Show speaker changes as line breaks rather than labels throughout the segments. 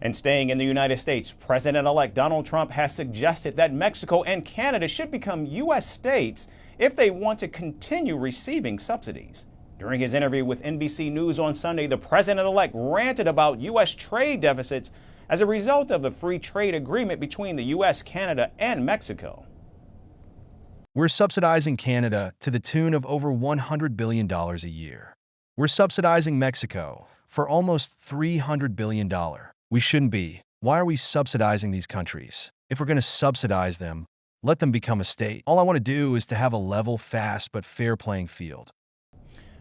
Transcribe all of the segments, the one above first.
And staying in the United States, President-elect Donald Trump has suggested that Mexico and Canada should become U.S. states if they want to continue receiving subsidies. During his interview with NBC News on Sunday, the president-elect ranted about U.S. trade deficits as a result of the free trade agreement between the U.S., Canada, and Mexico.
We're subsidizing Canada to the tune of over $100 billion a year. We're subsidizing Mexico for almost $300 billion. We shouldn't be. Why are we subsidizing these countries? If we're going to subsidize them, let them become a state. All I want to do is to have a level, fast, but fair playing field.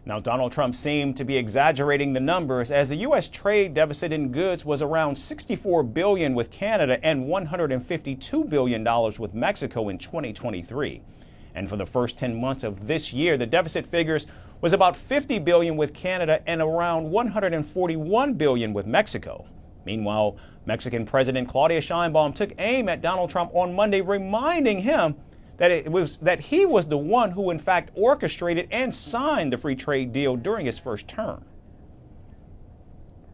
Now, Donald Trump seemed to be exaggerating the numbers, as the U.S. trade deficit in goods was around $64 billion with Canada and $152 billion with Mexico in 2023. And for the first 10 months of this year, the deficit figures was about $50 billion with Canada and around $141 billion with Mexico. Meanwhile, Mexican President Claudia Sheinbaum took aim at Donald Trump on Monday, reminding him that he was the one who in fact orchestrated and signed the free trade deal during his first term.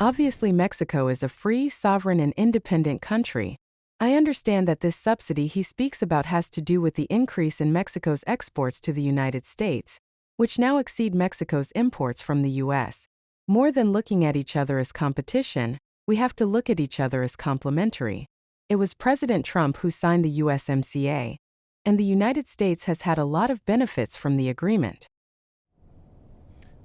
Obviously, Mexico is a free, sovereign, and independent country. I understand that this subsidy he speaks about has to do with the increase in Mexico's exports to the United States, which now exceed Mexico's imports from the U.S. More than looking at each other as competition, we have to look at each other as complementary. It was President Trump who signed the USMCA, and the United States has had a lot of benefits from the agreement.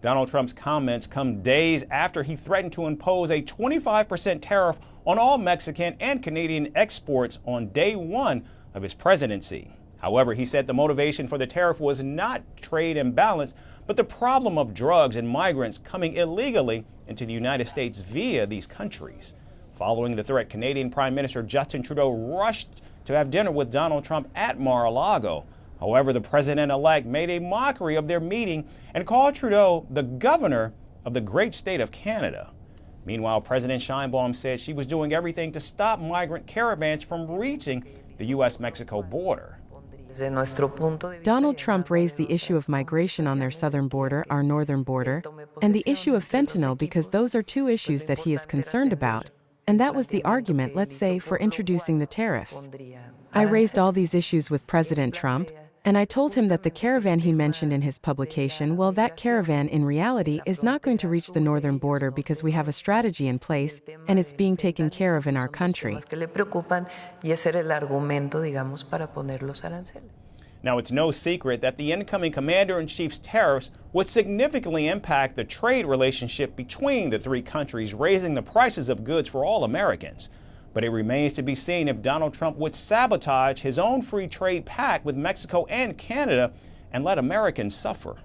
Donald Trump's comments come days after he threatened to impose a 25% tariff on all Mexican and Canadian exports on day one of his presidency. However, he said the motivation for the tariff was not trade imbalance, but the problem of drugs and migrants coming illegally into the United States via these countries. Following the threat, Canadian Prime Minister Justin Trudeau rushed to have dinner with Donald Trump at Mar-a-Lago. However, the president-elect made a mockery of their meeting and called Trudeau the governor of the great state of Canada. Meanwhile, President Sheinbaum said she was doing everything to stop migrant caravans from reaching the U.S.-Mexico border.
Donald Trump raised the issue of migration on their southern border, our northern border, and the issue of fentanyl because those are two issues that he is concerned about. And that was the argument, let's say, for introducing the tariffs. I raised all these issues with President Trump, and I told him that the caravan he mentioned in his publication, well, that caravan in reality is not going to reach the northern border because we have a strategy in place, and it's being taken care of in our country.
Now, it's no secret that the incoming commander-in-chief's tariffs would significantly impact the trade relationship between the three countries, raising the prices of goods for all Americans. But it remains to be seen if Donald Trump would sabotage his own free trade pact with Mexico and Canada and let Americans suffer.